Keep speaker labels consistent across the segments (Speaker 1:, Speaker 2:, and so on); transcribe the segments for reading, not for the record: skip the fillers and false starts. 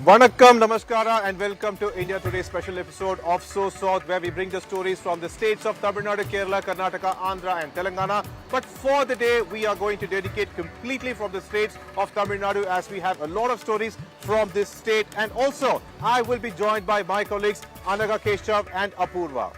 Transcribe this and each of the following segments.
Speaker 1: Vanakkam, Namaskara and welcome to India Today's special episode of SoSouth, where we bring the stories from the states of Tamil Nadu, Kerala, Karnataka, Andhra and Telangana. But for the day, we are going to dedicate completely from the states of Tamil Nadu, as we have a lot of stories from this state. And also, I will be joined by my colleagues Anaga Keshav and Apurva.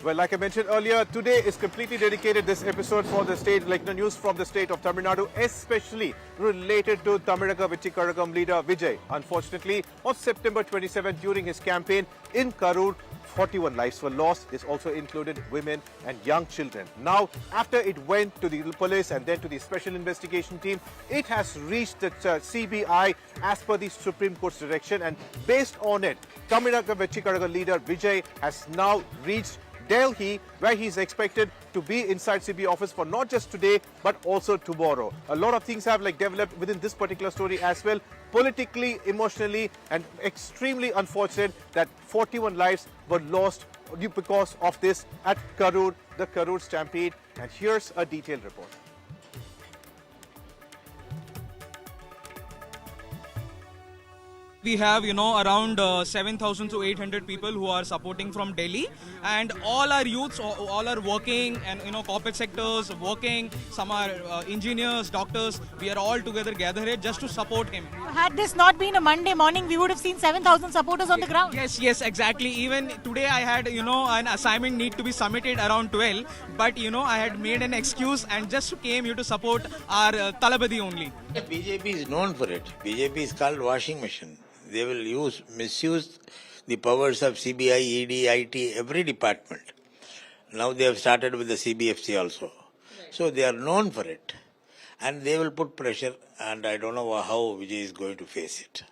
Speaker 1: Well, like I mentioned earlier, today is completely dedicated, this episode, for the state, like the news from the state of Tamil Nadu, especially related to Tamizhaga Vetri Kazhagam leader Vijay. Unfortunately, on September 27, during his campaign in Karur, 41 lives were lost. This also included women and young children. Now, after it went to the police and then to the special investigation team, it has reached the CBI as per the Supreme Court's direction, and based on it, Tamizhaga Vetri Kazhagam leader Vijay has now reached Delhi, where he is expected to be inside CBI office for not just today but also tomorrow. A lot of things have developed within this particular story as well, politically, emotionally, and extremely unfortunate that 41 lives were lost because of this at Karur, the Karur Stampede. And here's a detailed report.
Speaker 2: We have, around 7,000 to 800 people who are supporting from Delhi, and all our youths, all are working, and corporate sectors working. Some are engineers, doctors. We are all together gathered here just to support him.
Speaker 3: Had this not been a Monday morning, we would have seen 7,000 supporters on the ground.
Speaker 2: Yes, exactly. Even today, I had, an assignment need to be submitted around 12, but I had made an excuse and just came here to support our Thalapathy only.
Speaker 4: BJP is known for it. BJP is called washing machine. They will misuse the powers of CBI, ED, IT, every department. Now they have started with the CBFC also. Right. So they are known for it. And they will put pressure, and I don't know how Vijay is going to face it.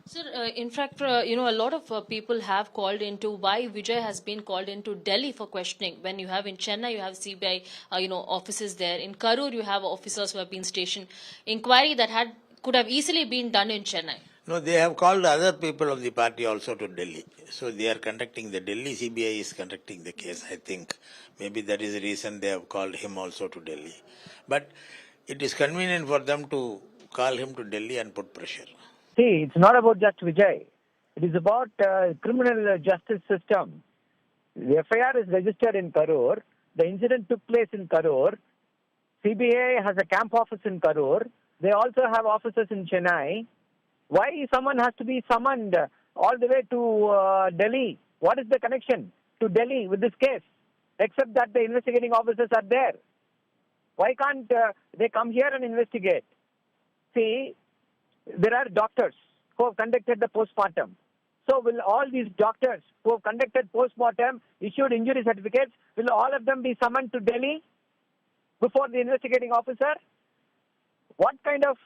Speaker 5: Sir, in fact, a lot of people have called into why Vijay has been called into Delhi for questioning. When you have in Chennai, you have CBI, offices there. In Karur, you have officers who have been stationed. Inquiry that could have easily been done in Chennai.
Speaker 4: No, they have called other people of the party also to Delhi. So they are conducting, the Delhi CBI is conducting the case, I think. Maybe that is the reason they have called him also to Delhi. But it is convenient for them to call him to Delhi and put pressure.
Speaker 6: See, it's not about just Vijay. It is about criminal justice system. The FIR is registered in Karur. The incident took place in Karur. CBI has a camp office in Karur. They also have offices in Chennai. Why someone has to be summoned all the way to Delhi? What is the connection to Delhi with this case? Except that the investigating officers are there. Why can't they come here and investigate? See, there are doctors who have conducted the postmortem. So will all these doctors who have conducted postmortem, issued injury certificates, will all of them be summoned to Delhi before the investigating officer? What kind of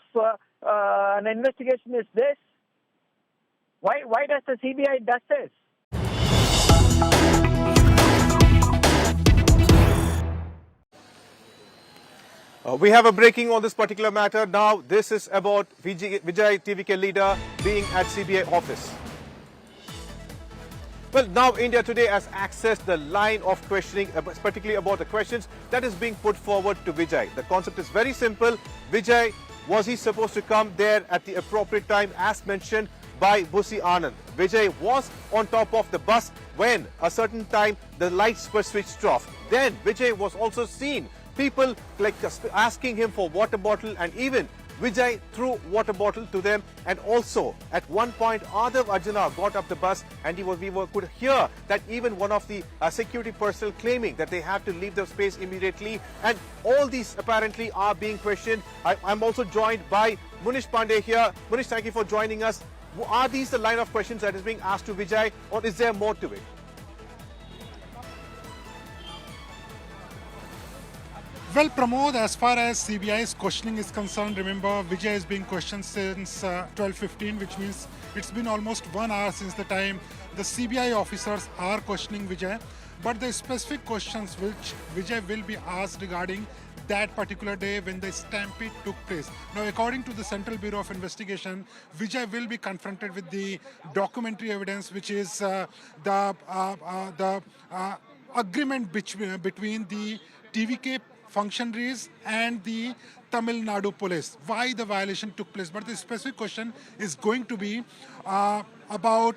Speaker 6: an investigation is this? Why does the CBI does this?
Speaker 1: We have a breaking on this particular matter. Now, this is about Vijay TVK leader being at CBI office. Well, now India Today has accessed the line of questioning, particularly about the questions that is being put forward to Vijay. The concept is very simple. Vijay, was he supposed to come there at the appropriate time as mentioned by Busi Anand? Vijay was on top of the bus when a certain time the lights were switched off. Then Vijay was also seen, people asking him for water bottle, and even Vijay threw water bottle to them. And also at one point Adav Arjuna got up the bus, and we could hear that even one of the security personnel claiming that they have to leave the space immediately. And all these apparently are being questioned. I'm also joined by Munish Pandey here. Munish, thank you for joining us. Are these the line of questions that is being asked to Vijay, or is there more to it?
Speaker 7: Well, Pramod, as far as CBI's questioning is concerned, remember Vijay is being questioned since 12:15, which means it's been almost 1 hour since the time the CBI officers are questioning Vijay. But the specific questions which Vijay will be asked regarding that particular day when the stampede took place. Now, according to the Central Bureau of Investigation, Vijay will be confronted with the documentary evidence, which is the agreement between the TVK functionaries and the Tamil Nadu police, why the violation took place. But the specific question is going to be about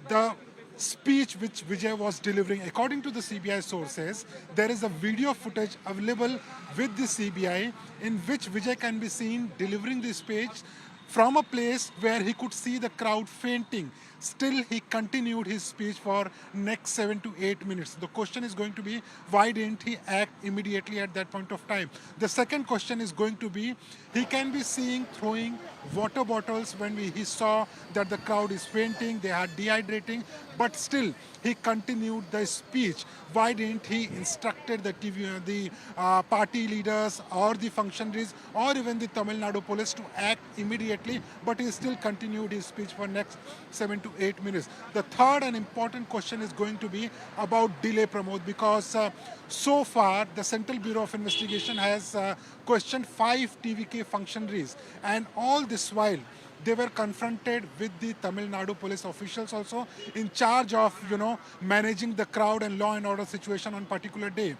Speaker 7: the speech which Vijay was delivering. According to the CBI sources, there is a video footage available with the CBI in which Vijay can be seen delivering the speech from a place where he could see the crowd fainting. Still, he continued his speech for next 7 to 8 minutes. The question is going to be, why didn't he act immediately at that point of time? The second question is going to be, he can be seen throwing water bottles when he saw that the crowd is fainting, they are dehydrating, but still he continued the speech. Why didn't he instructed the party leaders or the functionaries or even the Tamil Nadu police to act immediately, but he still continued his speech for next 7 to 8 minutes. The third and important question is going to be about delay, Pramod, because so far the Central Bureau of Investigation has questioned 5 TVK functionaries, and all this while they were confronted with the Tamil Nadu police officials also in charge of, managing the crowd and law and order situation on particular day.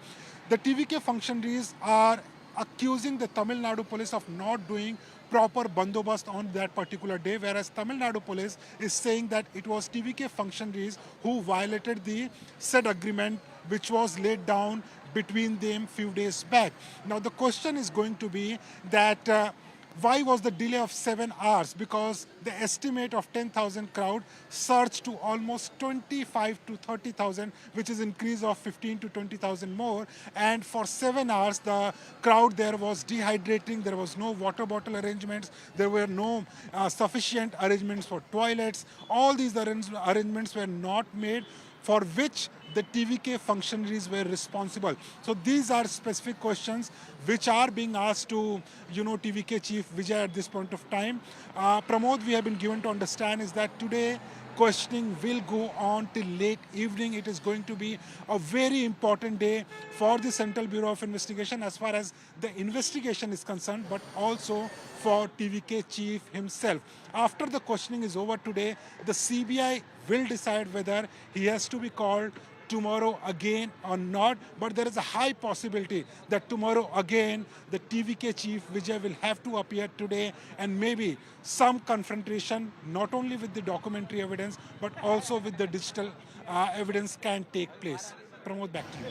Speaker 7: The TVK functionaries are accusing the Tamil Nadu police of not doing proper bandobast on that particular day, whereas Tamil Nadu police is saying that it was TVK functionaries who violated the said agreement which was laid down between them few days back. Now the question is going to be that why was the delay of 7 hours? Because the estimate of 10,000 crowd surged to almost 25 to 30,000, which is increase of 15 to 20,000 more. And for 7 hours, the crowd there was dehydrating. There was no water bottle arrangements. There were no sufficient arrangements for toilets. All these arrangements were not made, for which the TVK functionaries were responsible. So these are specific questions which are being asked to, TVK Chief Vijay at this point of time. Pramod, we have been given to understand is that today questioning will go on till late evening. It is going to be a very important day for the Central Bureau of Investigation as far as the investigation is concerned, but also for TVK Chief himself. After the questioning is over today, the CBI will decide whether he has to be called tomorrow again or not, but there is a high possibility that tomorrow again the TVK Chief Vijay will have to appear today, and maybe some confrontation not only with the documentary evidence but also with the digital evidence can take place. Pramod, back to you.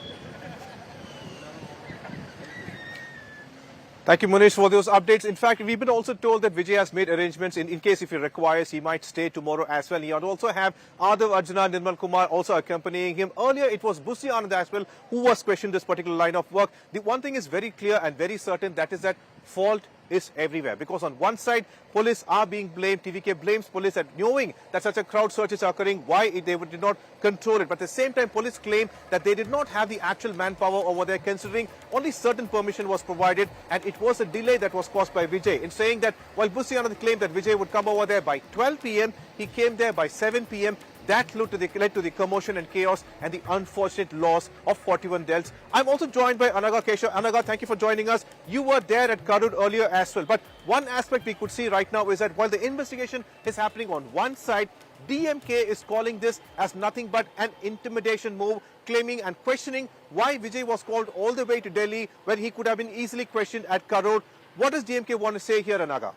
Speaker 1: Thank you, Munish, for those updates. In fact, we've been also told that Vijay has made arrangements in case if he requires, he might stay tomorrow as well. He would also have Adav Arjuna Nirmal Kumar also accompanying him. Earlier, it was Busi Anand as well who was questioned this particular line of work. The one thing is very clear and very certain, that is that fault is everywhere. Because on one side, police are being blamed. TVK blames police at knowing that such a crowd search is occurring, why they did not control it. But at the same time, police claim that they did not have the actual manpower over there, considering only certain permission was provided, and it was a delay that was caused by Vijay. In saying that, while Busi Anand claimed that Vijay would come over there by 12 p.m., he came there by 7 p.m. That led to the commotion and chaos and the unfortunate loss of 41 deaths. I'm also joined by Anaga Keshav. Anaga, thank you for joining us. You were there at Karur earlier as well. But one aspect we could see right now is that while the investigation is happening on one side, DMK is calling this as nothing but an intimidation move, claiming and questioning why Vijay was called all the way to Delhi when he could have been easily questioned at Karur. What does DMK want to say here, Anaga?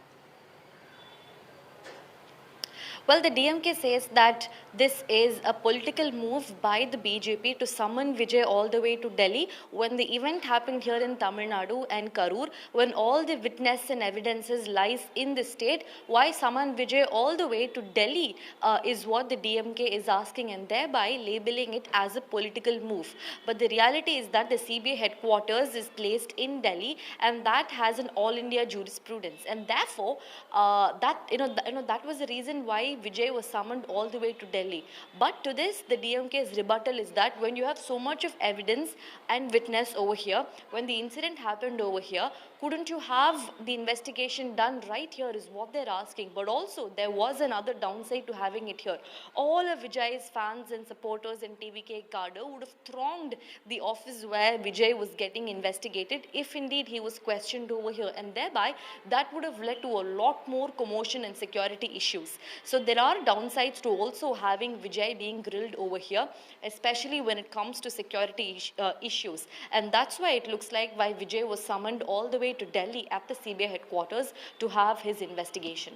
Speaker 8: Well, the DMK says that this is a political move by the BJP to summon Vijay all the way to Delhi when the event happened here in Tamil Nadu and Karur, when all the witness and evidences lies in the state. Why summon Vijay all the way to Delhi is what the DMK is asking, and thereby labeling it as a political move. But the reality is that the CBI headquarters is placed in Delhi, and that has an all India jurisprudence, and therefore that was the reason why Vijay was summoned all the way to Delhi. But to this, the DMK's rebuttal is that when you have so much of evidence and witness over here, when the incident happened over here, Couldn't you have the investigation done right here is what they're asking. But also there was another downside to having it here. All of Vijay's fans and supporters in TVK cadre would have thronged the office where Vijay was getting investigated if indeed he was questioned over here, and thereby that would have led to a lot more commotion and security issues. So there are downsides to also having Vijay being grilled over here, especially when it comes to security issues. And that's why it looks like why Vijay was summoned all the way to Delhi at the CBI headquarters to have his investigation.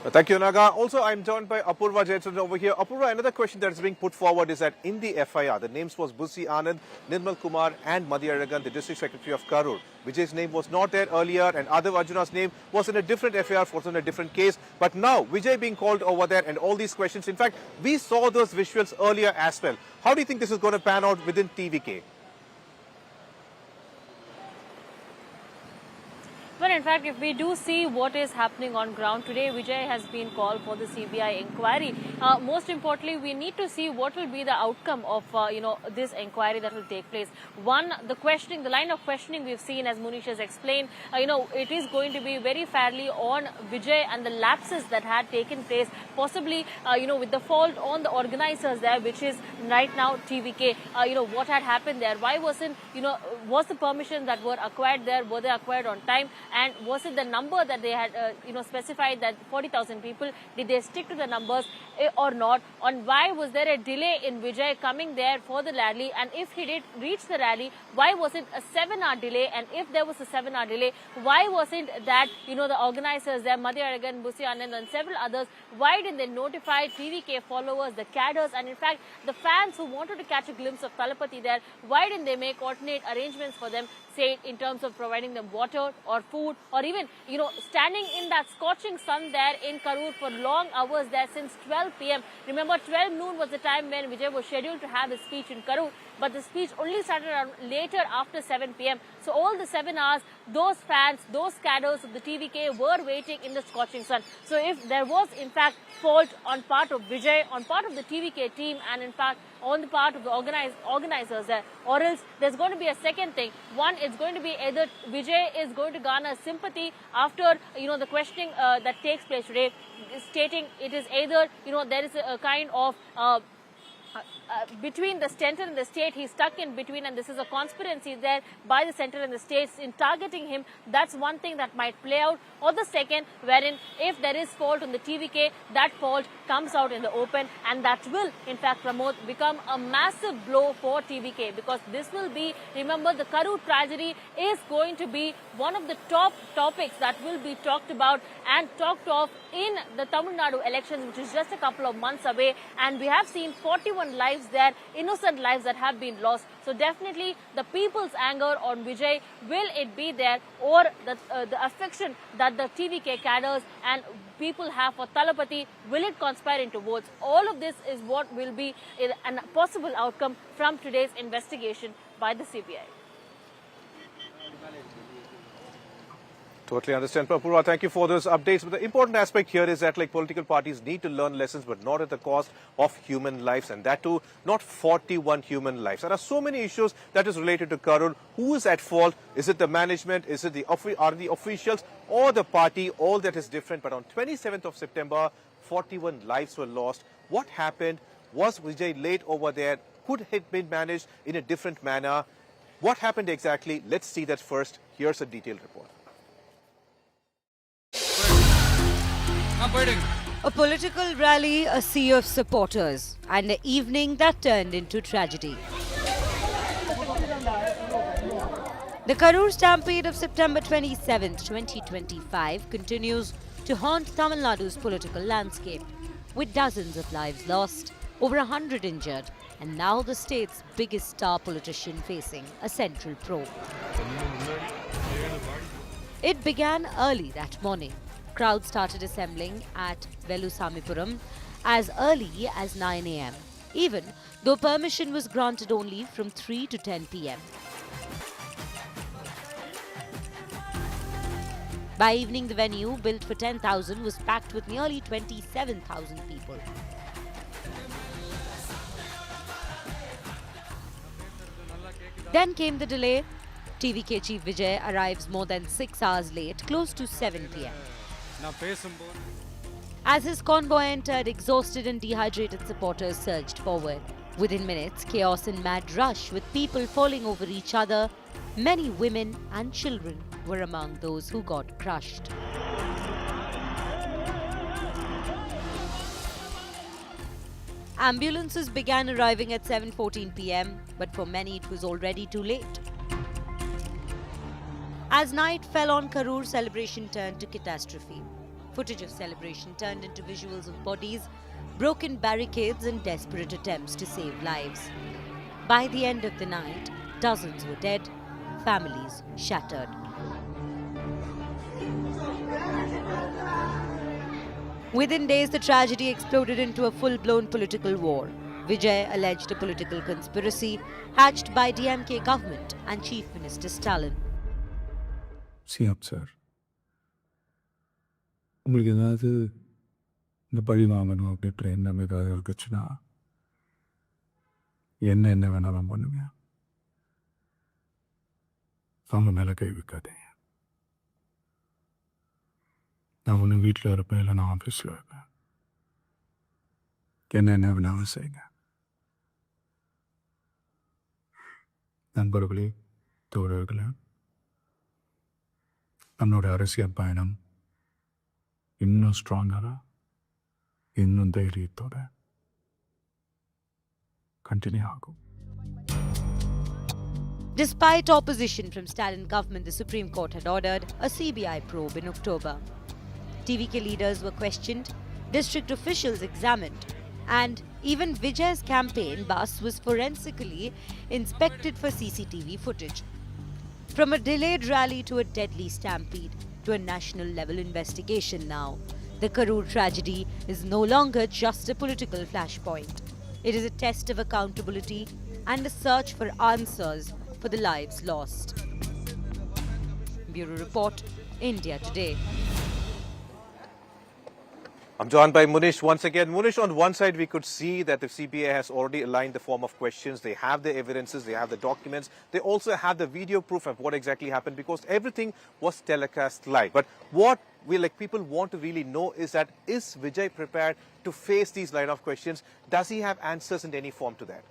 Speaker 1: Thank you, Naga. Also, I'm joined by Apurva Jayachandran over here. Apurva, another question that is being put forward is that in the FIR, the names was Busi Anand, Nirmal Kumar and Madhyaragan, the District Secretary of Karur. Vijay's name was not there earlier and Adav Arjuna's name was in a different FIR, was in a different case. But now, Vijay being called over there and all these questions. In fact, we saw those visuals earlier as well. How do you think this is going to pan out within TVK?
Speaker 5: Well, in fact, if we do see what is happening on ground today, Vijay has been called for the CBI inquiry. Most importantly, we need to see what will be the outcome of, this inquiry that will take place. One, the line of questioning we've seen, as Munish has explained, it is going to be very fairly on Vijay and the lapses that had taken place, possibly, with the fault on the organizers there, which is right now TVK. What had happened there? Why wasn't, was the permission that were acquired there, were they acquired on time? And was it the number that they had, specified, that 40,000 people? Did they stick to the numbers or not? On why was there a delay in Vijay coming there for the rally? And if he did reach the rally, why was it a 7-hour delay? And if there was a 7-hour delay, why wasn't that, the organizers there, Madhyaragan, Busi Anand and several others, why didn't they notify TVK followers, the cadres, and in fact, the fans who wanted to catch a glimpse of Thalapathy there, why didn't they make alternate arrangements for them, say in terms of providing them water or food, or even, standing in that scorching sun there in Karur for long hours there since 12 p.m. Remember, 12 noon was the time when Vijay was scheduled to have his speech in Karur, but the speech only started around later after 7 p.m. So all the 7 hours, those fans, those cadres of the TVK were waiting in the scorching sun. So if there was in fact fault on part of Vijay, on part of the TVK team, and in fact on the part of the organizers there, or else there's going to be a second thing. One, it's going to be either Vijay is going to garner sympathy after, the questioning that takes place today, stating it is either, there is a kind of between the center and the state, he's stuck in between, and this is a conspiracy there by the center and the states in targeting him. That's one thing that might play out. Or the second, wherein if there is fault on the TVK, that fault comes out in the open, and that will in fact become a massive blow for TVK, because this will be, remember, the Karur tragedy is going to be one of the top topics that will be talked about and talked of in the Tamil Nadu elections, which is just a couple of months away, and we have seen 41 lives there, innocent lives that have been lost. So definitely the people's anger on Vijay, will it be there, or the affection that the TVK cadres and people have for Thalapathy, will it conspire into votes? All of this is what will be a possible outcome from today's investigation by the CBI.
Speaker 1: Totally understand. Apurva, thank you for those updates. But the important aspect here is that political parties need to learn lessons, but not at the cost of human lives, and that too, not 41 human lives. There are so many issues that is related to Karur. Who is at fault? Is it the management? Is it are the officials or the party? All that is different. But on 27th of September, 41 lives were lost. What happened? Was Vijay late over there? Could it be managed in a different manner? What happened exactly? Let's see that first. Here's a detailed report.
Speaker 9: A political rally, a sea of supporters, and an evening that turned into tragedy. The Karur Stampede of September 27, 2025 continues to haunt Tamil Nadu's political landscape, with dozens of lives lost, over 100 injured, and now the state's biggest star politician facing a central probe. It began early that morning. Crowds started assembling at Velusamipuram as early as 9 a.m., even though permission was granted only from 3 to 10 p.m. By evening, the venue, built for 10,000, was packed with nearly 27,000 people. Then came the delay. TVK chief Vijay arrives more than 6 hours late, close to 7 p.m. As his convoy entered, exhausted and dehydrated supporters surged forward. Within minutes, chaos and mad rush with people falling over each other. Many women and children were among those who got crushed. Ambulances began arriving at 7:14 p.m., but for many it was already too late. As night fell on Karur, celebration turned to catastrophe. Footage of celebration turned into visuals of bodies, broken barricades and desperate attempts to save lives. By the end of the night, dozens were dead, families shattered. Within days, the tragedy exploded into a full-blown political war. Vijay alleged a political conspiracy hatched by DMK government and Chief Minister Stalin.
Speaker 10: See up, sir. உங்களுக்கு ஏதாவது இந்த பழி வாங்கணும் அப்படின்ற எண்ணம் ஏதாவது இருக்குச்சுன்னா என்ன வேணாலும் பண்ணுங்க. அவங்க மேலே கை வைக்காதீங்க. நான் ஒன்று வீட்டில் இருப்பேன், இல்லை நான் ஆஃபீஸில் இருப்பேன். என்ன வேணாலும் செய்யுங்க. நண்பர்களே, தோழர்களே, நம்மளோட அரசியல் பயணம் இன்னும் ஸ்ட்ராங்கராக, இன்னும் தைரியத்தோட கண்டினியூ ஆகும்.
Speaker 9: Despite opposition from Stalin government, the Supreme Court had ordered a CBI probe in October. TVK leaders were questioned, district officials examined, and even Vijay's campaign bus was forensically inspected for CCTV footage. From a delayed rally to a deadly stampede to a national-level investigation now, the Karur tragedy is no longer just a political flashpoint. It is a test of accountability and a search for answers for the lives lost. Bureau Report, India Today.
Speaker 1: I'm joined by Munish once again. Munish, on one side, we could see that the CBI has already aligned the form of questions. They have the evidences, they have the documents. They also have the video proof of what exactly happened because everything was telecast live. But what people want to really know is that, is Vijay prepared to face these line of questions? Does he have answers in any form to that?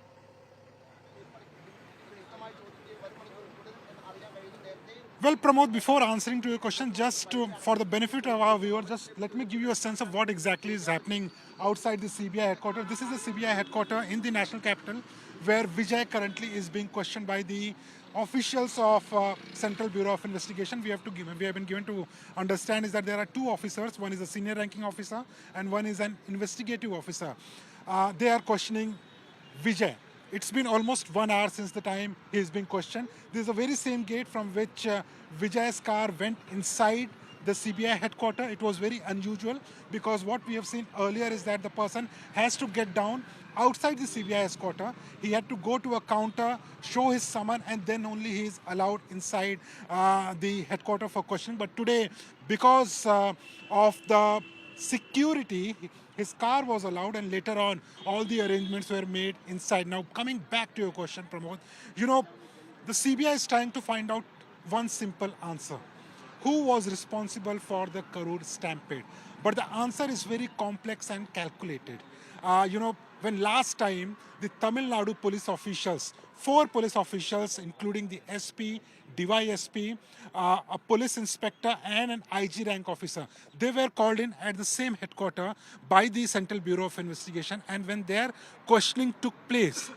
Speaker 7: Well, Pramod, before answering to your question, for the benefit of our viewers, just let me give you a sense of what exactly is happening outside the CBI headquarters. This is the CBI headquarters in the national capital, where Vijay currently is being questioned by the officials of Central Bureau of Investigation. We have been given to understand is that there are two officers. One is a senior ranking officer and one is an investigative officer. They are questioning Vijay. It's been almost 1 hour since the time he's been questioned. This is the very same gate from which Vijay's car went inside the CBI headquarters. It was very unusual because what we have seen earlier is that the person has to get down outside the CBI headquarters. He had to go to a counter, show his summon, and then only he is allowed inside the headquarters for questioning. But today, because of the security, his car was allowed, and later on, all the arrangements were made inside. Now, coming back to your question, Pramod, the CBI is trying to find out one simple answer. Who was responsible for the Karur Stampede? But the answer is very complex and calculated. When last time the Tamil Nadu police officials, 4 police officials, including the SP, DYSP, a police inspector and an IG rank officer, they were called in at the same headquarters by the Central Bureau of Investigation, and when their questioning took place,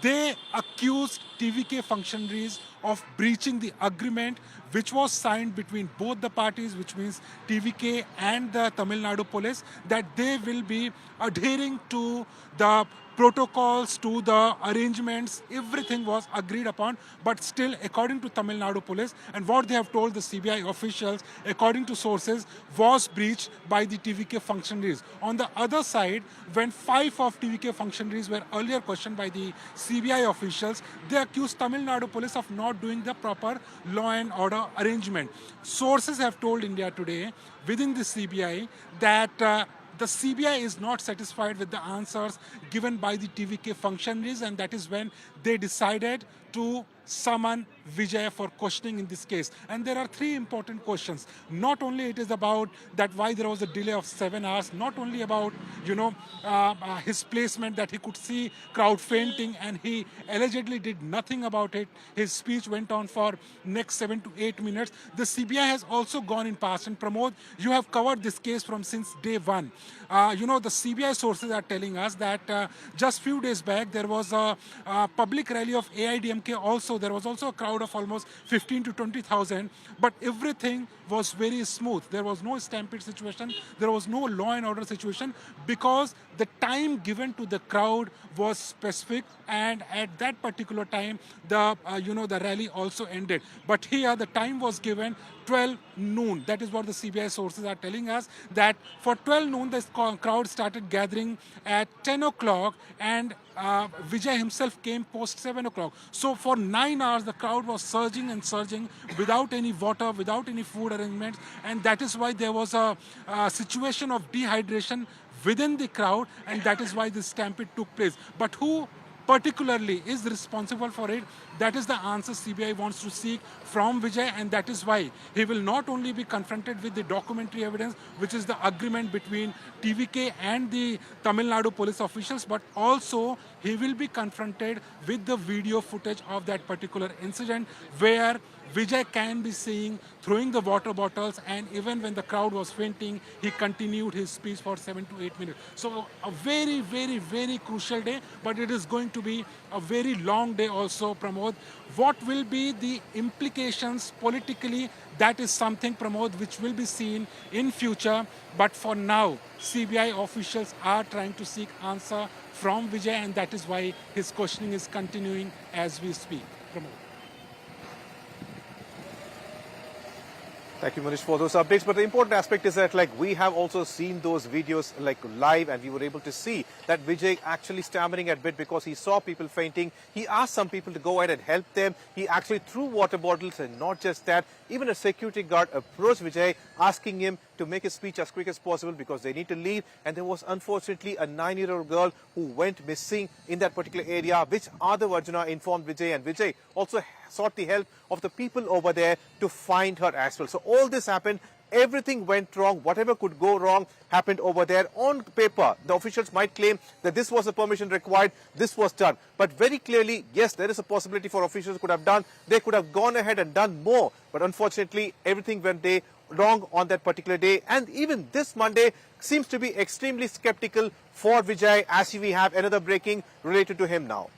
Speaker 7: they accused TVK functionaries of breaching the agreement which was signed between both the parties, which means TVK and the Tamil Nadu police, that they will be adhering to the protocols, to the arrangements. Everything was agreed upon, but still, according to Tamil Nadu police, and what they have told the CBI officials, according to sources, was breached by the TVK functionaries. On the other side, when 5 of TVK functionaries were earlier questioned by the CBI officials, they accused Tamil Nadu police of not doing the proper law and order arrangement. Sources have told India Today within the CBI that the CBI is not satisfied with the answers given by the TVK functionaries, and that is when they decided to summon Vijay for questioning in this case. And there are three important questions. Not only it is about that why there was a delay of 7 hours, not only about, his placement that he could see crowd fainting and he allegedly did nothing about it. His speech went on for next 7 to 8 minutes. The CBI has also gone in past, and Pramod, you have covered this case from since day one. The CBI sources are telling us that just few days back there was a public rally of AIDMK also. There was also a crowd of almost 15 to 20,000, but everything was very smooth. There was no stampede situation. There was no law and order situation because the time given to the crowd was specific, and at that particular time the rally also ended. But here the time was given 12 noon. That is what the CBI sources are telling us, that for 12 noon the crowd started gathering at 10 o'clock, and Vijay himself came post 7 o'clock. So for 9 hours the crowd was surging and surging without any water, without any food arrangements, and that is why there was a situation of dehydration within the crowd, and that is why this stampede took place. But who particularly is responsible for it? That is the answer CBI wants to seek from Vijay, and that is why he will not only be confronted with the documentary evidence, which is the agreement between TVK and the Tamil Nadu police officials, but also he will be confronted with the video footage of that particular incident where Vijay can be seen throwing the water bottles, and even when the crowd was fainting, he continued his speech for 7 to 8 minutes. So a very, very, very crucial day, but it is going to be a very long day also, Pramod. What will be the implications politically? That is something, Pramod, which will be seen in future. But for now, CBI officials are trying to seek answer from Vijay, and that is why his questioning is continuing as we speak. Pramod.
Speaker 1: Thank you, Manish, for those updates. But the important aspect is that, we have also seen those videos, live, and we were able to see that Vijay actually stammering a bit because he saw people fainting. He asked some people to go ahead and help them. He actually threw water bottles, and not just that, even a security guard approached Vijay, asking him to make his speech as quick as possible because they need to leave. And there was unfortunately a 9-year-old girl who went missing in that particular area, which Adav Arjuna informed Vijay, and Vijay also sought the help of the people over there to find her as well. So all this happened. Everything went wrong. Whatever could go wrong happened over there. On paper, the officials might claim that this was the permission required, this was done. But very clearly, yes, there is a possibility for officials could have done. They could have gone ahead and done more. But unfortunately, everything went wrong on that particular day. And even this Monday seems to be extremely skeptical for Vijay, as we have another breaking related to him now.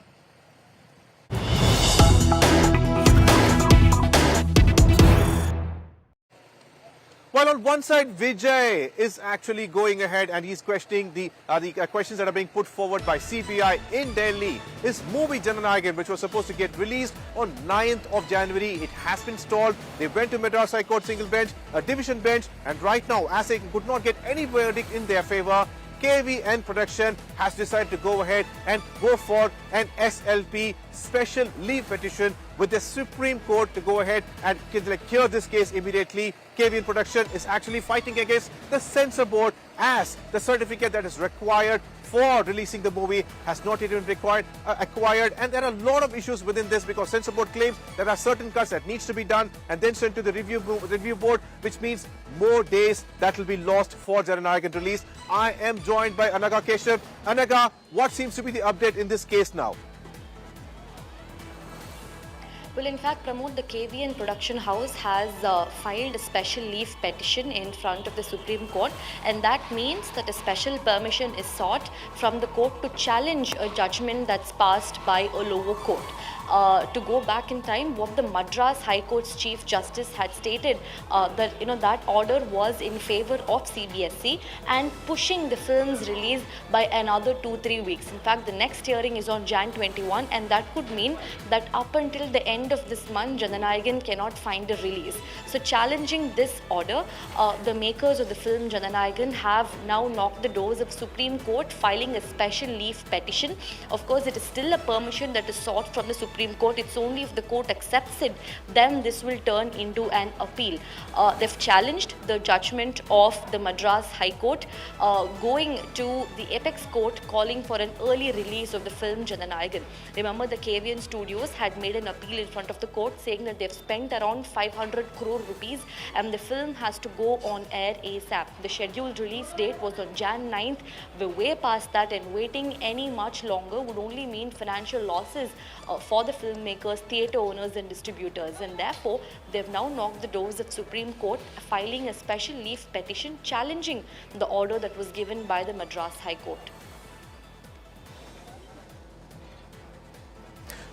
Speaker 1: While on one side, Vijay is actually going ahead and he's questioning the questions that are being put forward by CBI in Delhi. His movie Jananayagam, which was supposed to get released on 9th of January, it has been stalled. They went to Madras High Court single bench, a division bench, and right now, as they could not get any verdict in their favor, KVN Production has decided to go ahead and go for an SLP, special leave petition, with the Supreme Court to go ahead and clear this case immediately. KVN Production is actually fighting against the Censor Board, as the certificate that is required for releasing the movie has not even acquired. And there are a lot of issues within this because Censor Board claims there are certain cuts that needs to be done and then sent to the review board, which means more days that will be lost for Jananayagam release. I am joined by Anaga Keshav. Anaga, what seems to be the update in this case now?
Speaker 8: Well, in fact, Pramod, the KVN Production House has filed a special leave petition in front of the Supreme Court, and that means that a special permission is sought from the court to challenge a judgment that's passed by a lower court. To go back in time, what the Madras High Court's Chief Justice had stated, that order was in favor of CBSE and pushing the film's release by another 2-3 weeks. In fact, the next hearing is on Jan 21, and that could mean that up until the end of this month, Jananayagam cannot find a release. So challenging this order, the makers of the film Jananayagam have now knocked the doors of Supreme Court, filing a special leave petition. Of course, it is still a permission that is sought from the Supreme Supreme Court. It's only if the court accepts it, then this will turn into an appeal. They've challenged the judgment of the Madras High Court, going to the apex court calling for an early release of the film Jananayagam. Remember, the KVN Studios had made an appeal in front of the court saying that they've spent around 500 crore rupees and the film has to go on air ASAP. The scheduled release date was on Jan 9th. We're way past that, and waiting any much longer would only mean financial losses for the filmmakers, theatre owners and distributors, and therefore they've now knocked the doors of Supreme Court, filing a special leave petition challenging the order that was given by the Madras High Court.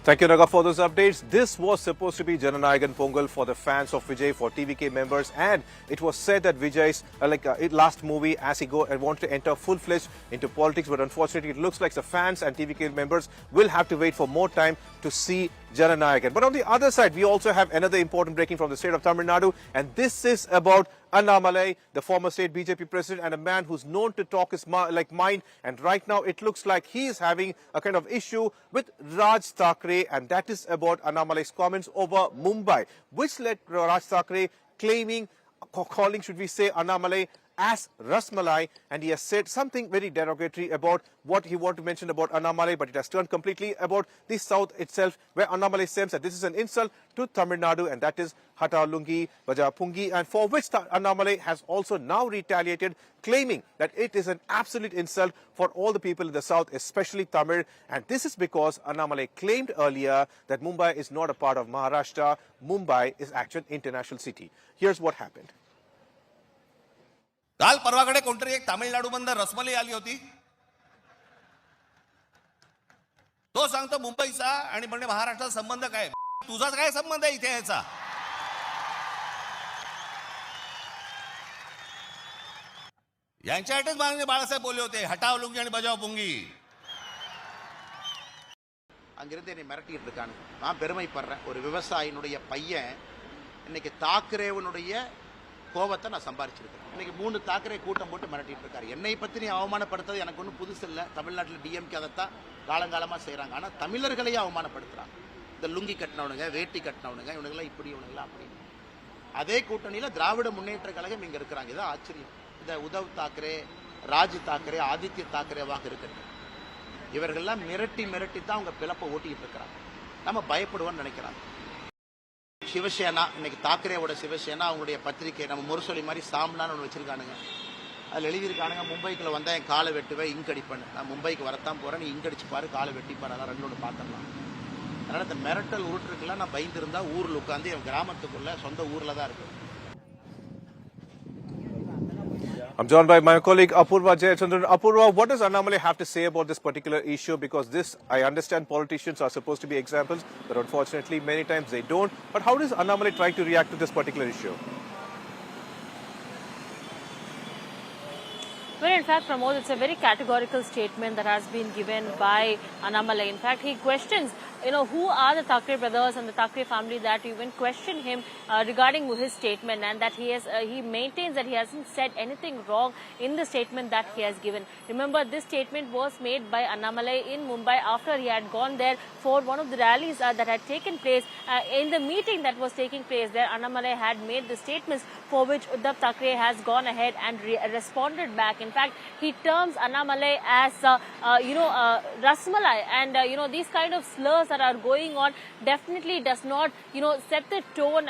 Speaker 1: Thank you, Naga, for those updates. This was supposed to be Jananayagam Pongal for the fans of Vijay, for TVK members, and it was said that Vijay's last movie as he wanted to enter full-fledged into politics, but unfortunately it looks like the fans and TVK members will have to wait for more time to see Jananayagam. But on the other side, we also have another important breaking from the state of Tamil Nadu, and this is about Annamalai, the former state BJP president, and a man who's known to talk his mind. And right now, it looks like he is having a kind of issue with Raj Thackeray, and that is about Annamalai's comments over Mumbai, which led Raj Thackeray calling, should we say, Annamalai as Rasmalai, and he has said something very derogatory about what he wanted to mention about Annamalai, but it has turned completely about the South itself, where Annamalai says that this is an insult to Tamil Nadu, and that is Hata Lungi, Baja Pungi, and for which Annamalai has also now retaliated, claiming that it is an absolute insult for all the people in the South, especially Tamil, and this is because Annamalai claimed earlier that Mumbai is not a part of Maharashtra. Mumbai is actually an international city. Here's what happened.
Speaker 11: काल परवाकडे कोणतरी एक तामिळनाडूमधून रसमलाई आली होती. तो सांगतो मुंबईचा आणि म्हणजे महाराष्ट्राचा संबंध काय, तुझाच काय संबंध आहे इथे याचा. यांच्यासाठीच माननीय बाळासाहेब बोलले होते, हटाव लुंगी आणि बजाव पुंगी.
Speaker 12: அங்கிருந்து என்னை மிரட்டிட்டு இருக்காங்க. நான் பெருமைப்படுறேன், ஒரு விவசாயினுடைய பையன் இன்னைக்கு தாக்கரேவனுடைய கோபத்தை நான் சம்பாரிச்சிருக்கேன். இன்னைக்கு 3 தாக்கரே கூட்டம் போட்டு மிரட்டிட்டு இருக்காரு. என்னை பற்றி நீ அவமானப்படுத்துறது எனக்கு ஒன்றும் புதுசு இல்லை. தமிழ்நாட்டில் டிஎம்கே அதைத்தான் காலங்காலமாக செய்கிறாங்க. ஆனால் தமிழர்களையே அவமானப்படுத்துகிறாங்க. இந்த லுங்கி கட்டினவனுங்க, வேட்டி கட்டினவனுங்க, இவனுங்களாம் இப்படி, இவனுங்களாம் அப்படி. அதே கூட்டணியில் திராவிட முன்னேற்ற கழகம் இங்கே இருக்கிறாங்க. இதான் ஆச்சரியம். இந்த உத்தவ் தாக்கரே, ராஜ் தாக்கரே, ஆதித்ய தாக்கரேவாக இருக்கட்டும், இவர்கள்லாம் மிரட்டி தான் அவங்க பிளப்பை ஓட்டிக்கிட்டு இருக்கிறாங்க. நம்ம பயப்படுவோம்னு நினைக்கிறாங்க. சிவசேனா, இன்னைக்கு தாக்கரேவோட சிவசேனா அவங்களுடைய பத்திரிகை நம்ம முரசொலி மாதிரி சாம்லான்னு ஒன்று வச்சிருக்கானுங்க. அதில் எழுதியிருக்கானுங்க, மும்பைக்குள்ள வந்தால் என் காலை வெட்டுவேன், இங்கடிப்பேன். நான் மும்பைக்கு வரத்தான் போகிறேன், நீ இங்கடிச்சு பாரு, காலை வெட்டிப்பாரு, அதான் 2 பார்த்துடலாம். அதனால் இந்த மிரட்டல் உருட்டுருக்குலாம் நான் பயந்துருந்தா ஊரில் உட்காந்து என் கிராமத்துக்குள்ள சொந்த ஊரில் தான் இருக்கு.
Speaker 1: I'm joined by my colleague Apurva Jayachandran. Apurva, what does Annamalai have to say about this particular issue? Because this, I understand politicians are supposed to be examples, but unfortunately many times they don't. But how does Annamalai try to react to this particular issue?
Speaker 5: Well, in fact, Pramod, it's a very categorical statement that has been given by Annamalai. In fact, he questions, who are the Thackeray brothers and the Thackeray family that even question him regarding his statement, and that he maintains that he hasn't said anything wrong in the statement that he has given. Remember, this statement was made by Annamalai in Mumbai after he had gone there for one of the rallies that had taken place. In the meeting that was taking place there, Annamalai had made the statements for which Uddhav Thackeray has gone ahead and responded back. In fact, he terms Annamalai as, Rasmalai, and, these kind of slurs that are going on definitely does not, set the tone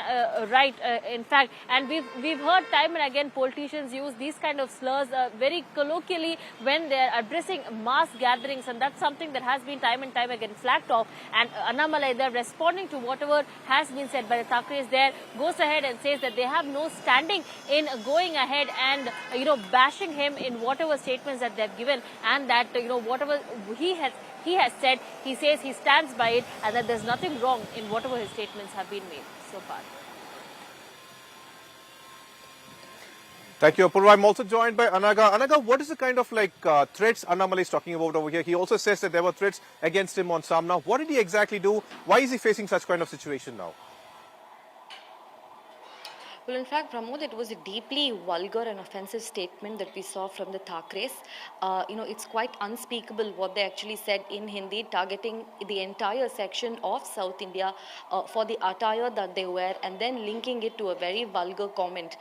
Speaker 5: right, in fact. And we've heard time and again politicians use these kind of slurs very colloquially when they're addressing mass gatherings, and that's something that has been time and time again flagged off. And Annamalai, they're responding to whatever has been said by the Thackeray's there, goes ahead and says that they have no standing in going ahead and, bashing him in whatever statements that they've given, and that, whatever he has said, he says he stands by it, and that there's nothing wrong in whatever his statements have been made so far.
Speaker 1: Thank you, Apurva. I'm also joined by Anaga. Anaga, what is the kind of threats Annamalai is talking about over here? He also says that there were threats against him on Samna. What did he exactly do? Why is he facing such kind of situation now?
Speaker 8: Well, in fact, Pramod, it was a deeply vulgar and offensive statement that we saw from the Thackerays. It's quite unspeakable what they actually said in Hindi, targeting the entire section of South India for the attire that they wear and then linking it to a very vulgar comment.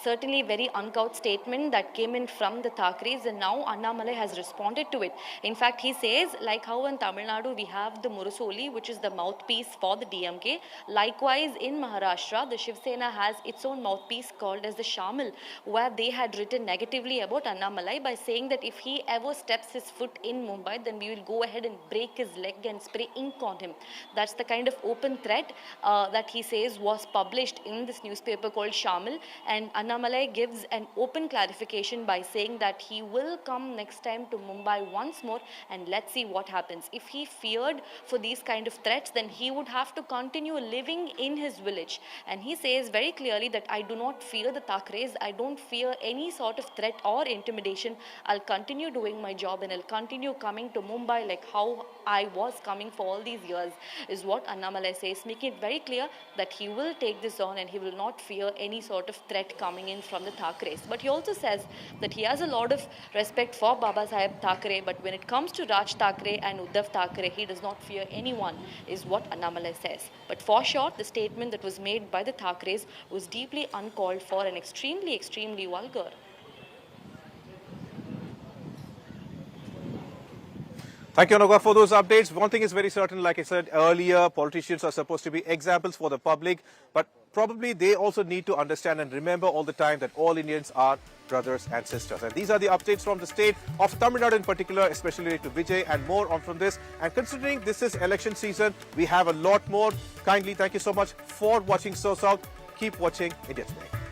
Speaker 8: Certainly very uncouth statement that came in from the Thackerays, and now Annamalai has responded to it. In fact, he says, like how in Tamil Nadu we have the Murusoli, which is the mouthpiece for the DMK. Likewise, in Maharashtra, the Shiv Sena has its own mouthpiece called as the Shamil, where they had written negatively about Annamalai by saying that if he ever steps his foot in Mumbai, then we will go ahead and break his leg and spray ink on him. That's the kind of open threat that he says was published in this newspaper called Shamil, and Annamalai gives an open clarification by saying that he will come next time to Mumbai once more, and let's see what happens. If he feared for these kind of threats, then he would have to continue living in his village. And he says very clearly that I do not fear the Thackerays, I don't fear any sort of threat or intimidation. I'll continue doing my job and I'll continue coming to Mumbai like how I was coming for all these years, is what Annamalai says, making it very clear that he will take this on and he will not fear any sort of threat coming in from the Thackerays. But he also says that he has a lot of respect for Baba Saheb Thackeray, but when it comes to Raj Thackeray and Uddhav Thackeray, he does not fear anyone, is what Annamalai says. But for sure, the statement that was made by the Thackerays was deeply uncalled for and extremely, extremely vulgar.
Speaker 1: Thank you, Anoga, for those updates. One thing is very certain, like I said earlier, politicians are supposed to be examples for the public, but probably they also need to understand and remember all the time that all Indians are brothers and sisters. And these are the updates from the state of Tamil Nadu in particular, especially related to Vijay, and more on from this. And considering this is election season, we have a lot more. Kindly, thank you so much for watching SoSouth. Keep watching India Today.